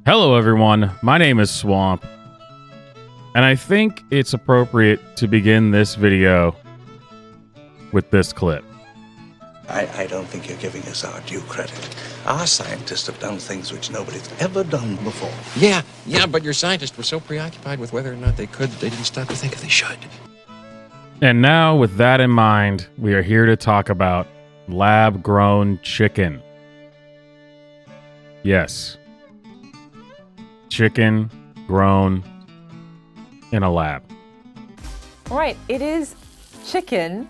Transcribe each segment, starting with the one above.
Hello, everyone. My name is Swamp, and I think it's appropriate to begin this video with this clip. I don't think you're giving us our due credit. Our scientists have done things which nobody's ever done before. Yeah, but your scientists were so preoccupied with whether or not they didn't stop to think if they should. And now, with that in mind, we are here to talk about lab-grown chicken. Yes. Chicken grown in a lab. Right, it is chicken,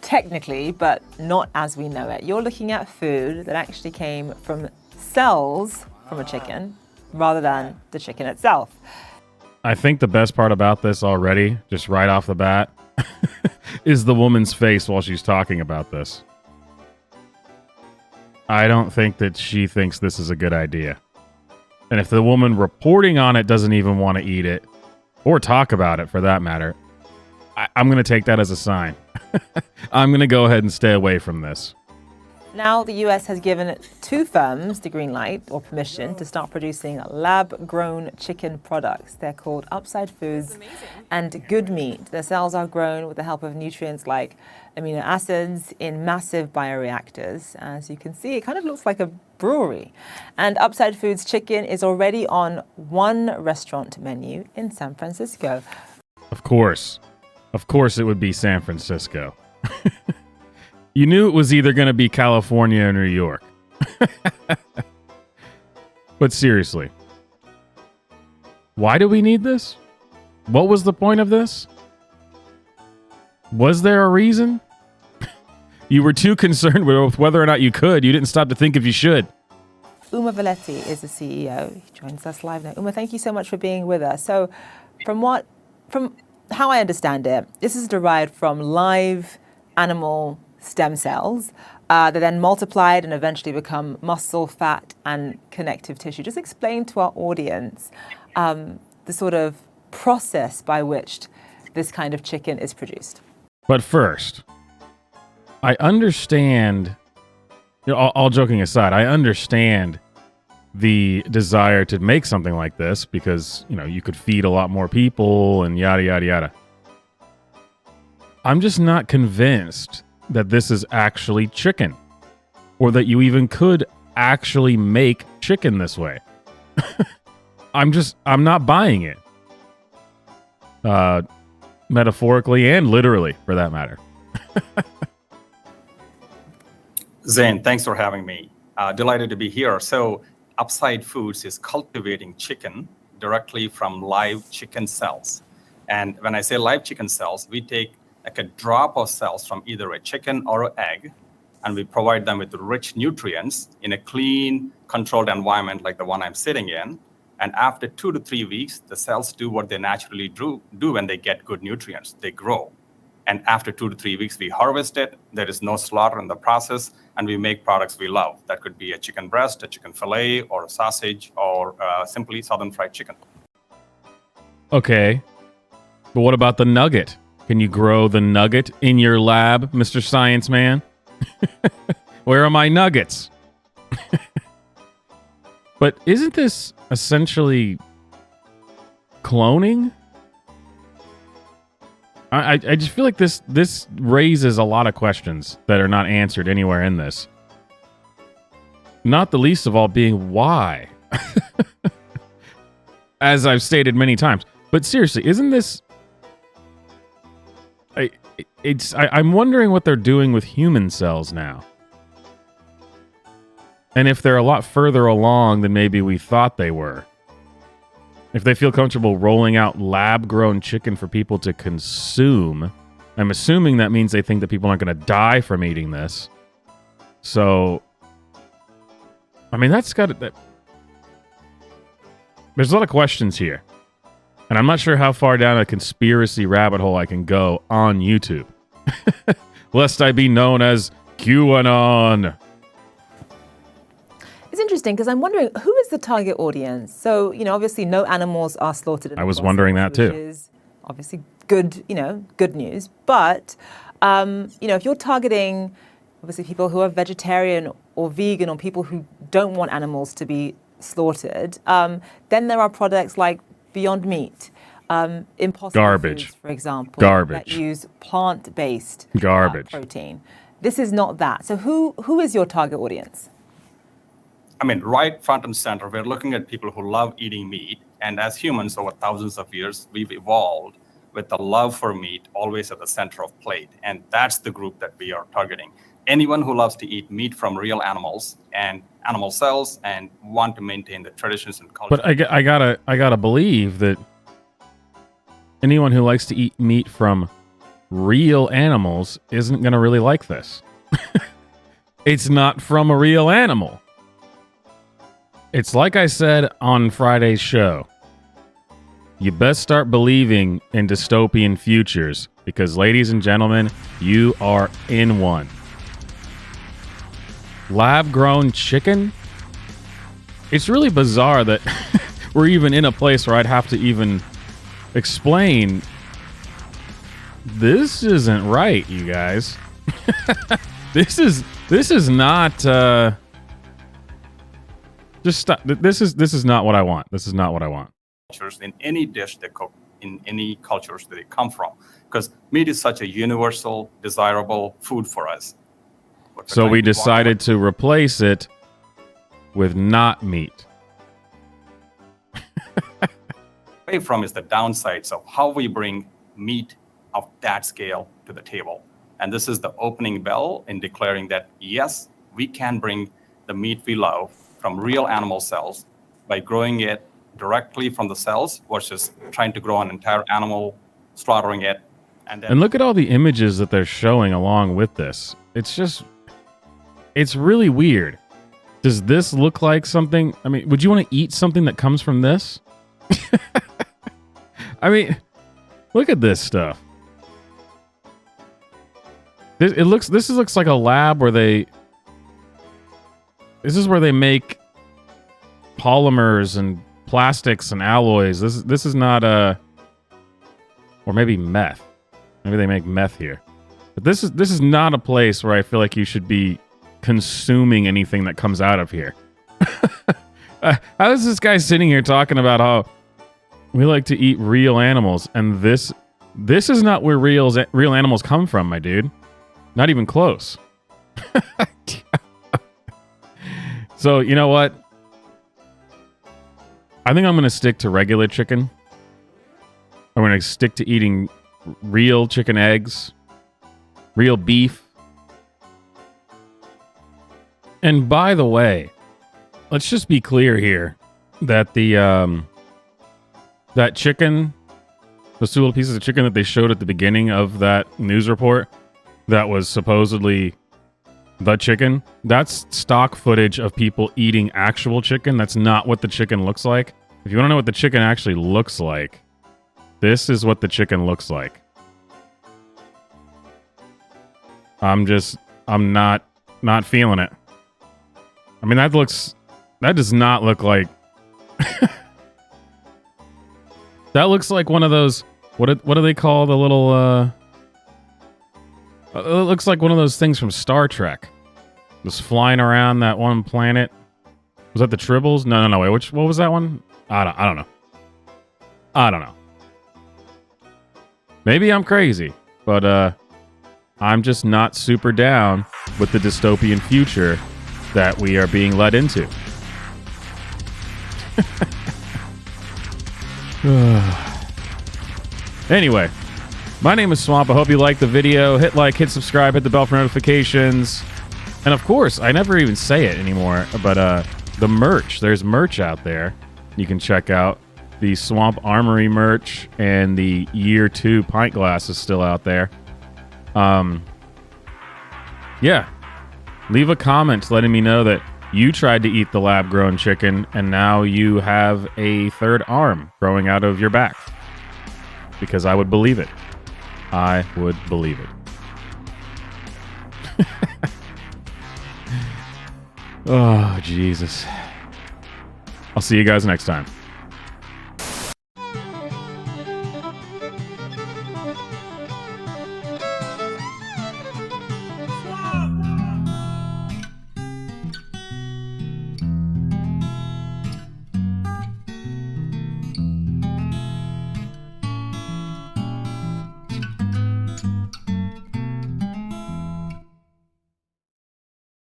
technically, but not as we know it. You're looking at food that actually came from cells from a chicken rather than the chicken itself. I think the best part about this already, just right off the bat, is the woman's face while she's talking about this. I don't think that she thinks this is a good idea. And if the woman reporting on it doesn't even want to eat it, or talk about it for that matter, I'm going to take that as a sign. I'm going to go ahead and stay away from this. Now the US has given 2 firms the green light or permission to start producing lab-grown chicken products. They're called Upside Foods and Good Meat. Their cells are grown with the help of nutrients like amino acids in massive bioreactors. As you can see, it kind of looks like a brewery. And Upside Foods chicken is already on one restaurant menu in San Francisco. Of course it would be San Francisco. You knew it was either going to be California or New York. But seriously, why do we need this? What was the point of this? Was there a reason? You were too concerned with whether or not you could. You didn't stop to think if you should. Uma Valetti is the CEO. He joins us live now. Uma, thank you so much for being with us. So from how I understand it, this is derived from live animal stem cells that then multiplied and eventually become muscle, fat, and connective tissue. Just explain to our audience the sort of process by which this kind of chicken is produced. But first, I understand, all joking aside, I understand the desire to make something like this because, you could feed a lot more people and yada, yada, yada. I'm just not convinced that this is actually chicken, or that you even could actually make chicken this way. I'm not buying it. Metaphorically and literally, for that matter. Zain, thanks for having me. Delighted to be here. So Upside Foods is cultivating chicken directly from live chicken cells. And when I say live chicken cells, we take like a drop of cells from either a chicken or an egg, and we provide them with rich nutrients in a clean, controlled environment like the one I'm sitting in. And after 2 to 3 weeks, the cells do what they naturally do when they get good nutrients. They grow. And after 2 to 3 weeks, we harvest it. There is no slaughter in the process, and we make products we love. That could be a chicken breast, a chicken fillet, or a sausage, or simply Southern fried chicken. Okay, but what about the nugget? Can you grow the nugget in your lab, Mr. Science Man? Where are my nuggets? But isn't this essentially cloning? I just feel like this raises a lot of questions that are not answered anywhere in this. Not the least of all being why. As I've stated many times. But seriously, isn't this... I'm wondering what they're doing with human cells now. And if they're a lot further along than maybe we thought they were. If they feel comfortable rolling out lab-grown chicken for people to consume, I'm assuming that means they think that people aren't going to die from eating this. So, I mean, that's got to... There's a lot of questions here. And I'm not sure how far down a conspiracy rabbit hole I can go on YouTube. Lest I be known as QAnon. It's interesting because I'm wondering, who is the target audience? So, obviously no animals are slaughtered in the I was process, wondering that too. Which is obviously good, good news. But, if you're targeting obviously people who are vegetarian or vegan or people who don't want animals to be slaughtered. Then there are products like Beyond Meat, Impossible Garbage. Foods, for example, Garbage. that use plant-based Garbage. protein. This is not that. So who is your target audience? I mean, right front and center, we're looking at people who love eating meat. And as humans, over thousands of years, we've evolved with the love for meat always at the center of plate. And that's the group that we are targeting. Anyone who loves to eat meat from real animals and animal cells and want to maintain the traditions and culture. But I gotta believe that anyone who likes to eat meat from real animals isn't gonna really like this. It's not from a real animal. It's like I said on Friday's show. You best start believing in dystopian futures because, ladies and gentlemen, you are in one. Lab-grown chicken? It's really bizarre that we're even in a place where I'd have to even explain this isn't right, you guys. This is not just stop. This is not what I want. This is not what I want. In any dish they cook, in any cultures that they come from, because meat is such a universal, desirable food for us. So we decided to replace it with not meat. Away from is the downsides of how we bring meat of that scale to the table. And this is the opening bell in declaring that, yes, we can bring the meat we love from real animal cells by growing it directly from the cells versus trying to grow an entire animal, slaughtering it. And look at all the images that they're showing along with this. It's really weird. Does this look like something? I mean, would you want to eat something that comes from this? I mean, look at this stuff. This looks like a lab where this is where they make polymers and plastics and alloys. This is not or maybe meth. Maybe they make meth here. But this is not a place where I feel like you should be consuming anything that comes out of here. How is this guy sitting here talking about how we like to eat real animals, and this is not where real animals come from, my dude. Not even close. So, you know what? I think I'm going to stick to regular chicken. I'm going to stick to eating real chicken eggs, real beef. And by the way, let's just be clear here that that chicken, those two little pieces of chicken that they showed at the beginning of that news report that was supposedly the chicken, that's stock footage of people eating actual chicken. That's not what the chicken looks like. If you want to know what the chicken actually looks like, this is what the chicken looks like. I'm not feeling it. I mean, that does not look like, that looks like one of those, what do they call the little, it looks like one of those things from Star Trek. Just flying around that one planet. Was that the Tribbles? No. Wait, what was that one? I don't know. I don't know. Maybe I'm crazy, but I'm just not super down with the dystopian future that we are being led into. Anyway, my name is Swamp. I hope you liked the video. Hit like, hit subscribe, hit the bell for notifications. And of course, I never even say it anymore, but the merch. There's merch out there you can check out. The Swamp Armory merch and the Year 2 pint glass is still out there. Yeah. Leave a comment letting me know that you tried to eat the lab-grown chicken and now you have a third arm growing out of your back. Because I would believe it. I would believe it. Oh, Jesus. I'll see you guys next time.